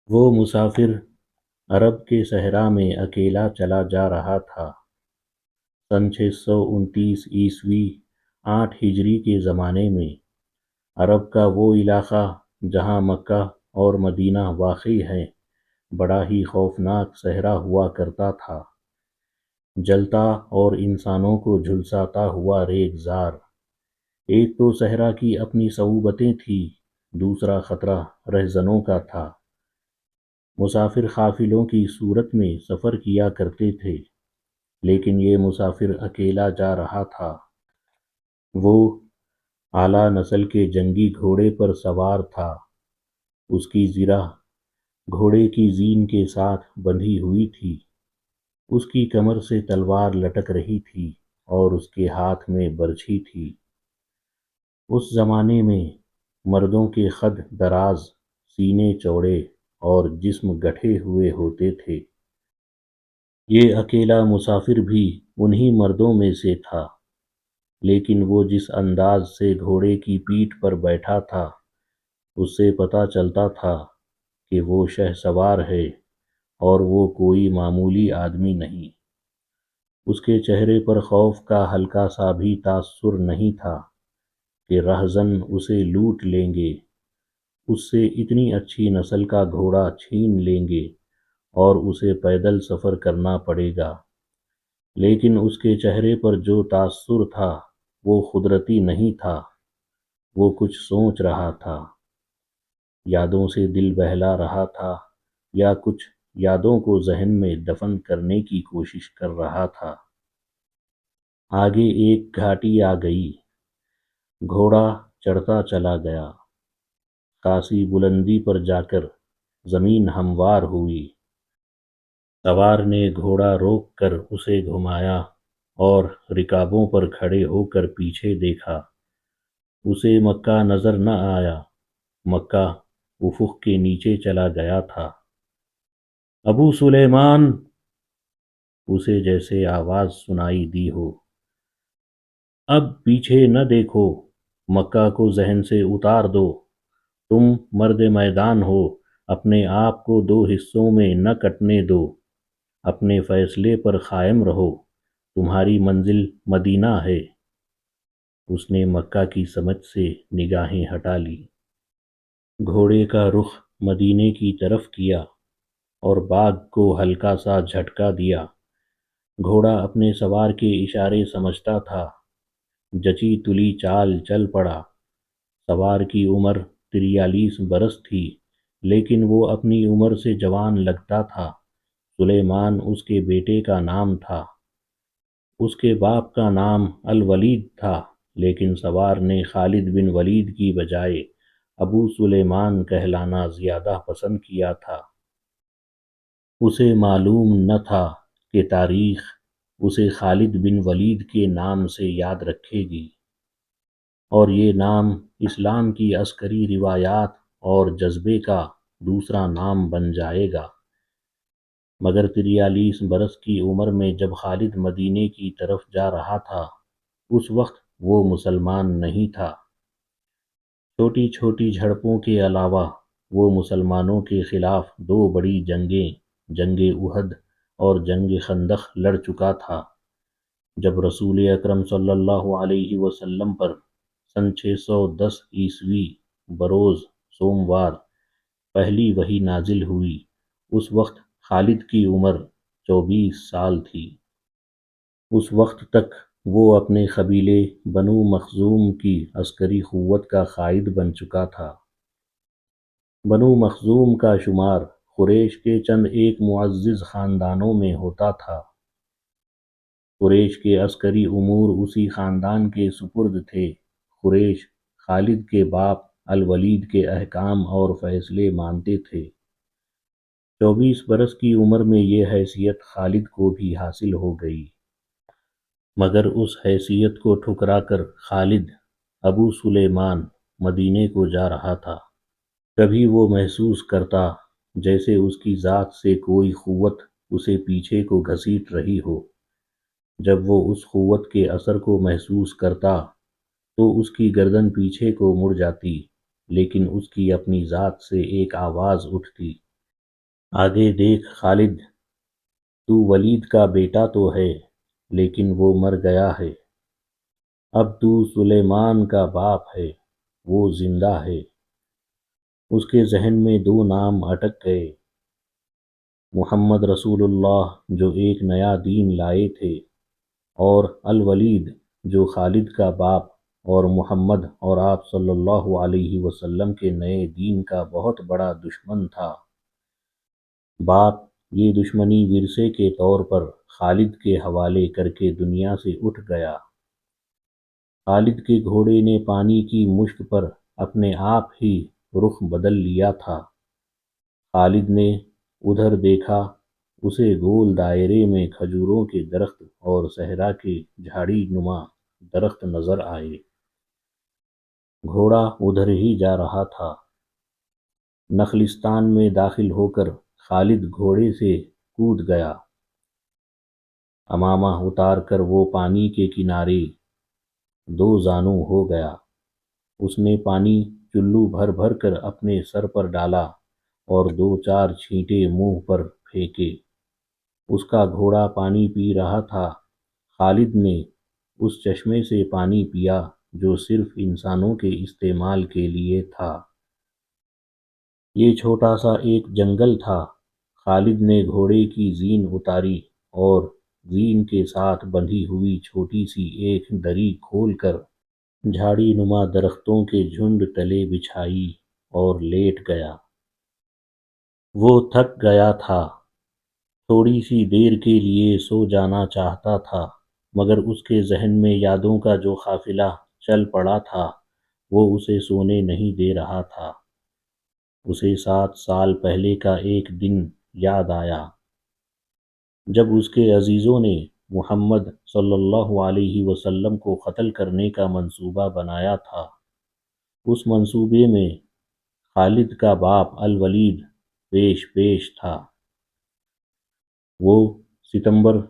وہ مسافر عرب کے صحرا میں اکیلا چلا جا رہا تھا۔ سن 629 عیسوی 8 ہجری کے زمانے میں عرب کا وہ علاقہ جہاں مکہ اور مدینہ واقع ہے بڑا ہی خوفناک صحرا ہوا کرتا تھا، جلتا اور انسانوں کو جھلساتا ہوا ریگزار۔ ایک تو صحرا کی اپنی صعوبتیں تھیں، دوسرا خطرہ رہزنوں کا تھا۔ مسافر قافلوں کی صورت میں سفر کیا کرتے تھے، لیکن یہ مسافر اکیلا جا رہا تھا۔ وہ اعلیٰ نسل کے جنگی گھوڑے پر سوار تھا، اس کی زرہ گھوڑے کی زین کے ساتھ بندھی ہوئی تھی، اس کی کمر سے تلوار لٹک رہی تھی اور اس کے ہاتھ میں برچھی تھی۔ اس زمانے میں مردوں کے قد دراز، سینے چوڑے اور جسم گٹھے ہوئے ہوتے تھے۔ یہ اکیلا مسافر بھی انہی مردوں میں سے تھا، لیکن وہ جس انداز سے گھوڑے کی پیٹھ پر بیٹھا تھا، اس سے پتہ چلتا تھا کہ وہ شہسوار ہے اور وہ کوئی معمولی آدمی نہیں۔ اس کے چہرے پر خوف کا ہلکا سا بھی تاثر نہیں تھا کہ رہزن اسے لوٹ لیں گے، اس سے اتنی اچھی نسل کا گھوڑا چھین لیں گے اور اسے پیدل سفر کرنا پڑے گا۔ لیکن اس کے چہرے پر جو تاثر تھا وہ قدرتی نہیں تھا، وہ کچھ سوچ رہا تھا، یادوں سے دل بہلا رہا تھا یا کچھ یادوں کو ذہن میں دفن کرنے کی کوشش کر رہا تھا۔ آگے ایک گھاٹی آ گئی، گھوڑا چڑھتا چلا گیا، خاصی بلندی پر جا کر زمین ہموار ہوئی۔ سوار نے گھوڑا روک کر اسے گھمایا اور رکابوں پر کھڑے ہو کر پیچھے دیکھا۔ اسے مکہ نظر نہ آیا، مکہ افق کے نیچے چلا گیا تھا۔ ابو سلیمان! اسے جیسے آواز سنائی دی ہو۔ اب پیچھے نہ دیکھو، مکہ کو ذہن سے اتار دو، تم مرد میدان ہو، اپنے آپ کو دو حصوں میں نہ کٹنے دو، اپنے فیصلے پر قائم رہو، تمہاری منزل مدینہ ہے۔ اس نے مکہ کی سمت سے نگاہیں ہٹا لی، گھوڑے کا رخ مدینے کی طرف کیا اور باغ کو ہلکا سا جھٹکا دیا۔ گھوڑا اپنے سوار کے اشارے سمجھتا تھا، جچی تلی چال چل پڑا۔ سوار کی عمر 43 برس تھی، لیکن وہ اپنی عمر سے جوان لگتا تھا۔ سلیمان اس کے بیٹے کا نام تھا۔ اس کے باپ کا نام الولید تھا، لیکن سوار نے خالد بن ولید کی بجائے ابو سلیمان کہلانا زیادہ پسند کیا تھا۔ اسے معلوم نہ تھا کہ تاریخ اسے خالد بن ولید کے نام سے یاد رکھے گی، اور یہ نام اسلام کی عسکری روایات اور جذبے کا دوسرا نام بن جائے گا۔ مگر 43 برس کی عمر میں جب خالد مدینے کی طرف جا رہا تھا، اس وقت وہ مسلمان نہیں تھا۔ چھوٹی چھوٹی جھڑپوں کے علاوہ وہ مسلمانوں کے خلاف 2 بڑی جنگیں، جنگ احد اور جنگ خندق لڑ چکا تھا۔ جب رسول اکرم صلی اللہ علیہ وسلم پر سن 610 عیسوی بروز سوموار پہلی وحی نازل ہوئی، اس وقت خالد کی عمر 24 سال تھی۔ اس وقت تک وہ اپنے قبیلے بنو مخزوم کی عسکری قوت کا قائد بن چکا تھا۔ بنو مخزوم کا شمار قریش کے چند ایک معزز خاندانوں میں ہوتا تھا۔ قریش کے عسکری امور اسی خاندان کے سپرد تھے۔ قریش خالد کے باپ الولید کے احکام اور فیصلے مانتے تھے۔ 24 برس کی عمر میں یہ حیثیت خالد کو بھی حاصل ہو گئی، مگر اس حیثیت کو ٹھکرا کر خالد ابو سلیمان مدینے کو جا رہا تھا۔ کبھی وہ محسوس کرتا جیسے اس کی ذات سے کوئی قوت اسے پیچھے کو گھسیٹ رہی ہو۔ جب وہ اس قوت کے اثر کو محسوس کرتا تو اس کی گردن پیچھے کو مڑ جاتی، لیکن اس کی اپنی ذات سے ایک آواز اٹھتی، آگے دیکھ خالد، تو ولید کا بیٹا تو ہے لیکن وہ مر گیا ہے، اب تو سلیمان کا باپ ہے، وہ زندہ ہے۔ اس کے ذہن میں دو نام اٹک گئے، محمد رسول اللہ جو ایک نیا دین لائے تھے، اور الولید جو خالد کا باپ اور محمد اور آپ صلی اللہ علیہ وسلم کے نئے دین کا بہت بڑا دشمن تھا۔ باپ یہ دشمنی ورثے کے طور پر خالد کے حوالے کر کے دنیا سے اٹھ گیا۔ خالد کے گھوڑے نے پانی کی مشک پر اپنے آپ ہی رخ بدل لیا تھا۔ خالد نے ادھر دیکھا، اسے گول دائرے میں کھجوروں کے درخت اور صحرا کے جھاڑی نما درخت نظر آئے۔ گھوڑا ادھر ہی جا رہا تھا۔ نخلستان میں داخل ہو کر خالد گھوڑے سے کود گیا۔ امامہ اتار کر وہ پانی کے کنارے دو زانو ہو گیا۔ اس نے پانی چلو بھر بھر کر اپنے سر پر ڈالا اور دو چار چھینٹے منہ پر پھینکے۔ اس کا گھوڑا پانی پی رہا تھا۔ خالد نے اس چشمے سے پانی پیا جو صرف انسانوں کے استعمال کے لیے تھا۔ یہ چھوٹا سا ایک جنگل تھا۔ خالد نے گھوڑے کی زین اتاری اور زین کے ساتھ بندھی ہوئی چھوٹی سی ایک دری کھول کر جھاڑی نما درختوں کے جھنڈ تلے بچھائی اور لیٹ گیا۔ وہ تھک گیا تھا، تھوڑی سی دیر کے لیے سو جانا چاہتا تھا، مگر اس کے ذہن میں یادوں کا جو قافلہ چل پڑا تھا وہ اسے سونے نہیں دے رہا تھا۔ اسے 7 سال پہلے کا ایک دن یاد آیا جب اس کے عزیزوں نے محمد صلی اللہ علیہ وسلم کو قتل کرنے کا منصوبہ بنایا تھا۔ اس منصوبے میں خالد کا باپ الولید پیش تھا۔ وہ ستمبر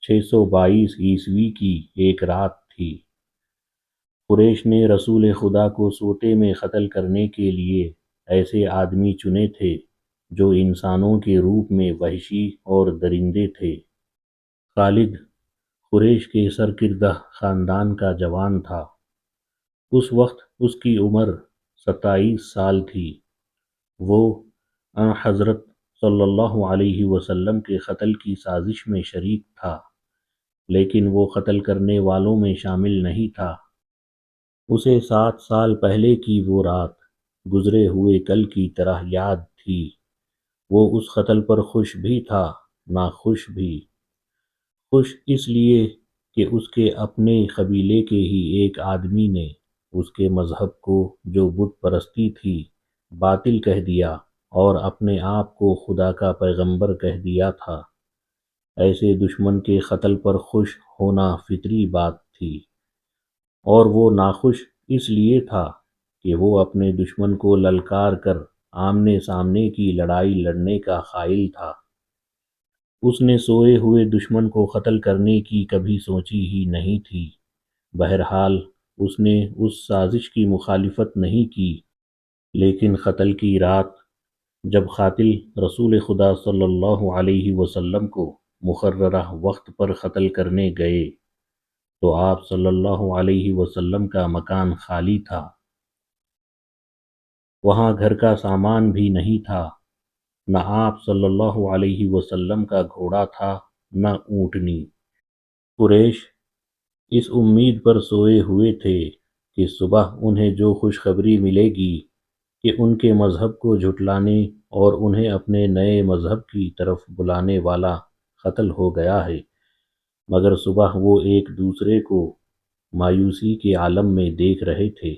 622 عیسوی کی ایک رات تھی۔ قریش نے رسول خدا کو سوتے میں قتل کرنے کے لیے ایسے آدمی چنے تھے جو انسانوں کے روپ میں وحشی اور درندے تھے۔ خالد قریش کے سرکردہ خاندان کا جوان تھا۔ اس وقت اس کی عمر 27 سال تھی۔ وہ حضرت صلی اللہ علیہ وسلم کے قتل کی سازش میں شریک تھا، لیکن وہ قتل کرنے والوں میں شامل نہیں تھا۔ اسے 7 سال پہلے کی وہ رات گزرے ہوئے کل کی طرح یاد تھی۔ وہ اس قتل پر خوش بھی تھا، ناخوش بھی۔ خوش اس لیے کہ اس کے اپنے قبیلے کے ہی ایک آدمی نے اس کے مذہب کو، جو بت پرستی تھی، باطل کہہ دیا اور اپنے آپ کو خدا کا پیغمبر کہہ دیا تھا۔ ایسے دشمن کے قتل پر خوش ہونا فطری بات تھی، اور وہ ناخوش اس لیے تھا کہ وہ اپنے دشمن کو للکار کر آمنے سامنے کی لڑائی لڑنے کا قائل تھا۔ اس نے سوئے ہوئے دشمن کو قتل کرنے کی کبھی سوچی ہی نہیں تھی۔ بہرحال اس نے اس سازش کی مخالفت نہیں کی، لیکن قتل کی رات جب قاتل رسول خدا صلی اللہ علیہ وسلم کو مقررہ وقت پر قتل کرنے گئے تو آپ صلی اللہ علیہ وسلم کا مکان خالی تھا۔ وہاں گھر کا سامان بھی نہیں تھا، نہ آپ صلی اللہ علیہ وسلم کا گھوڑا تھا، نہ اونٹنی۔ قریش اس امید پر سوئے ہوئے تھے کہ صبح انہیں جو خوشخبری ملے گی کہ ان کے مذہب کو جھٹلانے اور انہیں اپنے نئے مذہب کی طرف بلانے والا قتل ہو گیا ہے، مگر صبح وہ ایک دوسرے کو مایوسی کے عالم میں دیکھ رہے تھے۔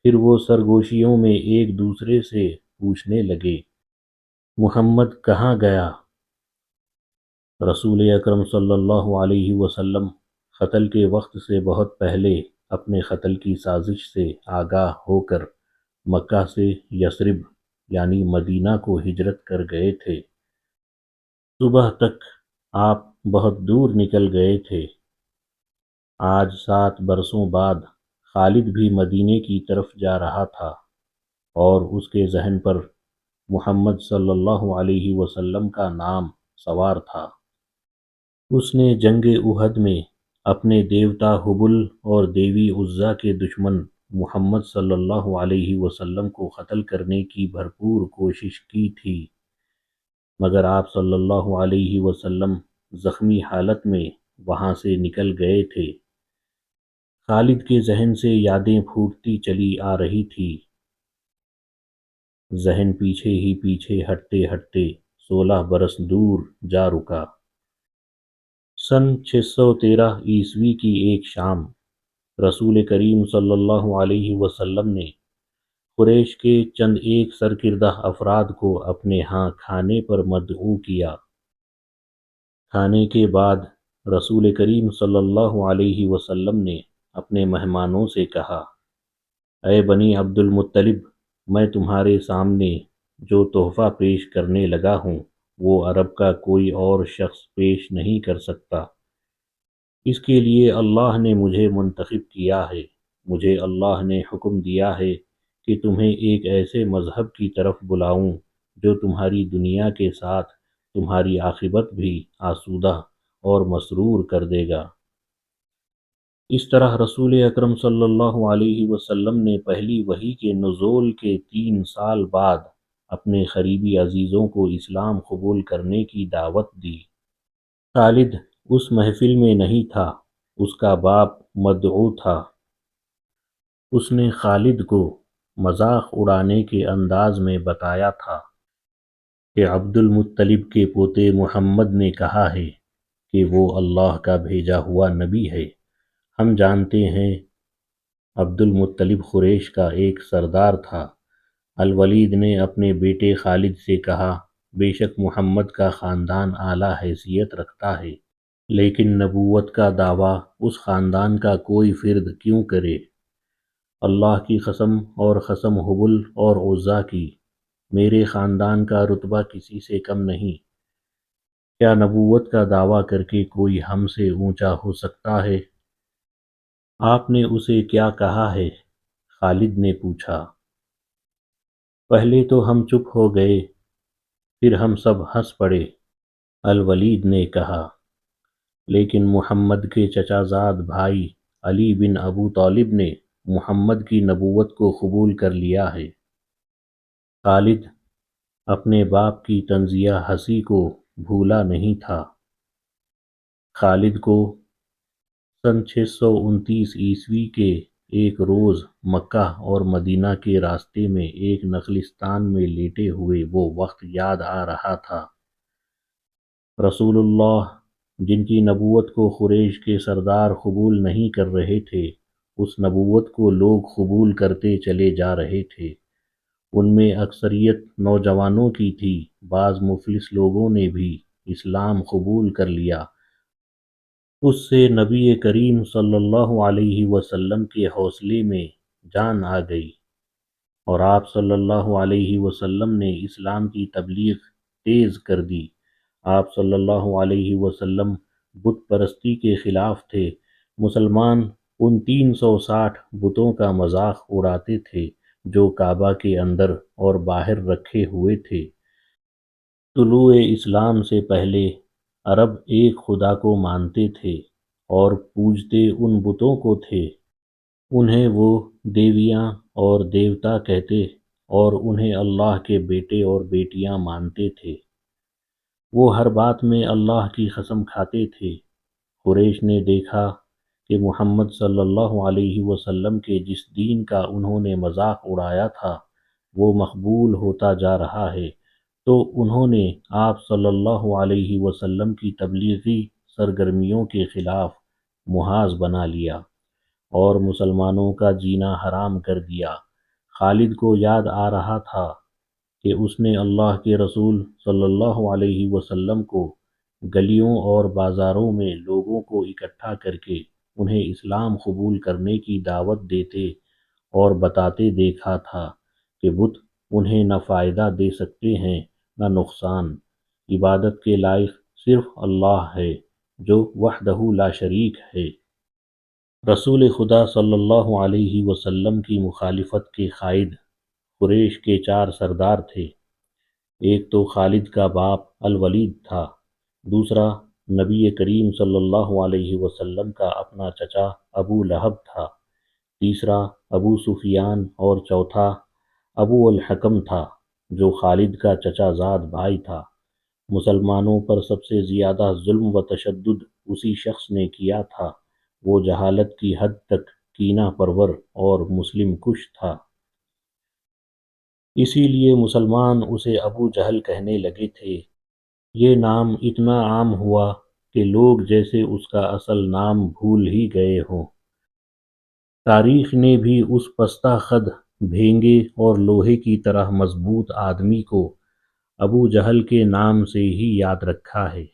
پھر وہ سرگوشیوں میں ایک دوسرے سے پوچھنے لگے، محمد کہاں گیا؟ رسول اکرم صلی اللہ علیہ وسلم قتل کے وقت سے بہت پہلے اپنے قتل کی سازش سے آگاہ ہو کر مکہ سے یثرب یعنی مدینہ کو ہجرت کر گئے تھے۔ صبح تک آپ بہت دور نکل گئے تھے۔ آج 7 برسوں بعد خالد بھی مدینے کی طرف جا رہا تھا، اور اس کے ذہن پر محمد صلی اللہ علیہ وسلم کا نام سوار تھا۔ اس نے جنگ احد میں اپنے دیوتا حبل اور دیوی عزا کے دشمن محمد صلی اللہ علیہ وسلم کو قتل کرنے کی بھرپور کوشش کی تھی، مگر آپ صلی اللہ علیہ وسلم زخمی حالت میں وہاں سے نکل گئے تھے۔ خالد کے ذہن سے یادیں پھوٹتی چلی آ رہی تھی۔ ذہن پیچھے ہی پیچھے ہٹتے ہٹتے 16 برس دور جا رکا۔ سن 613 عیسوی کی ایک شام، رسول کریم صلی اللہ علیہ وسلم نے قریش کے چند ایک سرکردہ افراد کو اپنے ہاں کھانے پر مدعو کیا۔ کھانے کے بعد رسول کریم صلی اللہ علیہ وسلم نے اپنے مہمانوں سے کہا، اے بنی عبد المطلب، میں تمہارے سامنے جو تحفہ پیش کرنے لگا ہوں وہ عرب کا کوئی اور شخص پیش نہیں کر سکتا۔ اس کے لیے اللہ نے مجھے منتخب کیا ہے۔ مجھے اللہ نے حکم دیا ہے کہ تمہیں ایک ایسے مذہب کی طرف بلاؤں جو تمہاری دنیا کے ساتھ تمہاری عاقبت بھی آسودہ اور مسرور کر دے گا۔ اس طرح رسول اکرم صلی اللہ علیہ وسلم نے پہلی وحی کے نزول کے 3 سال بعد اپنے قریبی عزیزوں کو اسلام قبول کرنے کی دعوت دی۔ خالد اس محفل میں نہیں تھا، اس کا باپ مدعو تھا۔ اس نے خالد کو مذاق اڑانے کے انداز میں بتایا تھا کہ عبد المطلب کے پوتے محمد نے کہا ہے کہ وہ اللہ کا بھیجا ہوا نبی ہے۔ ہم جانتے ہیں عبد المطلب قریش کا ایک سردار تھا۔ الولید نے اپنے بیٹے خالد سے کہا، بے شک محمد کا خاندان اعلیٰ حیثیت رکھتا ہے، لیکن نبوت کا دعویٰ اس خاندان کا کوئی فرد کیوں کرے؟ اللہ کی قسم اور قسم حبل اور عزا کی، میرے خاندان کا رتبہ کسی سے کم نہیں۔ کیا نبوت کا دعویٰ کر کے کوئی ہم سے اونچا ہو سکتا ہے؟ آپ نے اسے کیا کہا ہے؟ خالد نے پوچھا۔ پہلے تو ہم چپ ہو گئے، پھر ہم سب ہنس پڑے، الولید نے کہا، لیکن محمد کے چچا زاد بھائی علی بن ابو طالب نے محمد کی نبوت کو قبول کر لیا ہے۔ خالد اپنے باپ کی طنزیہ ہنسی کو بھولا نہیں تھا۔ خالد کو سن 629 عیسوی کے ایک روز مکہ اور مدینہ کے راستے میں ایک نخلستان میں لیٹے ہوئے وہ وقت یاد آ رہا تھا۔ رسول اللہ جن کی نبوت کو قریش کے سردار قبول نہیں کر رہے تھے، اس نبوت کو لوگ قبول کرتے چلے جا رہے تھے۔ ان میں اکثریت نوجوانوں کی تھی، بعض مفلس لوگوں نے بھی اسلام قبول کر لیا۔ اس سے نبی کریم صلی اللہ علیہ وسلم کے حوصلے میں جان آ گئی، اور آپ صلی اللہ علیہ وسلم نے اسلام کی تبلیغ تیز کر دی۔ آپ صلی اللہ علیہ وسلم بت پرستی کے خلاف تھے۔ مسلمان ان 360 بتوں کا مذاق اڑاتے تھے جو کعبہ کے اندر اور باہر رکھے ہوئے تھے۔ طلوع اسلام سے پہلے عرب ایک خدا کو مانتے تھے اور پوجتے ان بتوں کو تھے۔ انہیں وہ دیویاں اور دیوتا کہتے اور انہیں اللہ کے بیٹے اور بیٹیاں مانتے تھے۔ وہ ہر بات میں اللہ کی قسم کھاتے تھے۔ قریش نے دیکھا کہ محمد صلی اللہ علیہ وسلم کے جس دین کا انہوں نے مذاق اڑایا تھا وہ مقبول ہوتا جا رہا ہے، تو انہوں نے آپ صلی اللہ علیہ وسلم کی تبلیغی سرگرمیوں کے خلاف محاذ بنا لیا اور مسلمانوں کا جینا حرام کر دیا۔ خالد کو یاد آ رہا تھا کہ اس نے اللہ کے رسول صلی اللہ علیہ وسلم کو گلیوں اور بازاروں میں لوگوں کو اکٹھا کر کے انہیں اسلام قبول کرنے کی دعوت دیتے اور بتاتے دیکھا تھا کہ بت انہیں نہ فائدہ دے سکتے ہیں نہ نقصان۔ عبادت کے لائق صرف اللہ ہے جو وحدہ لا شریک ہے۔ رسول خدا صلی اللہ علیہ وسلم کی مخالفت کے قائد قریش کے 4 سردار تھے۔ ایک تو خالد کا باپ الولید تھا، دوسرا نبی کریم صلی اللہ علیہ وسلم کا اپنا چچا ابو لہب تھا، تیسرا ابو سفیان اور چوتھا ابو الحکم تھا جو خالد کا چچا زاد بھائی تھا۔ مسلمانوں پر سب سے زیادہ ظلم و تشدد اسی شخص نے کیا تھا، وہ جہالت کی حد تک کینہ پرور اور مسلم کش تھا۔ اسی لیے مسلمان اسے ابو جہل کہنے لگے تھے۔ یہ نام اتنا عام ہوا کہ لوگ جیسے اس کا اصل نام بھول ہی گئے ہوں۔ تاریخ نے بھی اس پستہ قد، بھینگے اور لوہے کی طرح مضبوط آدمی کو ابو جہل کے نام سے ہی یاد رکھا ہے۔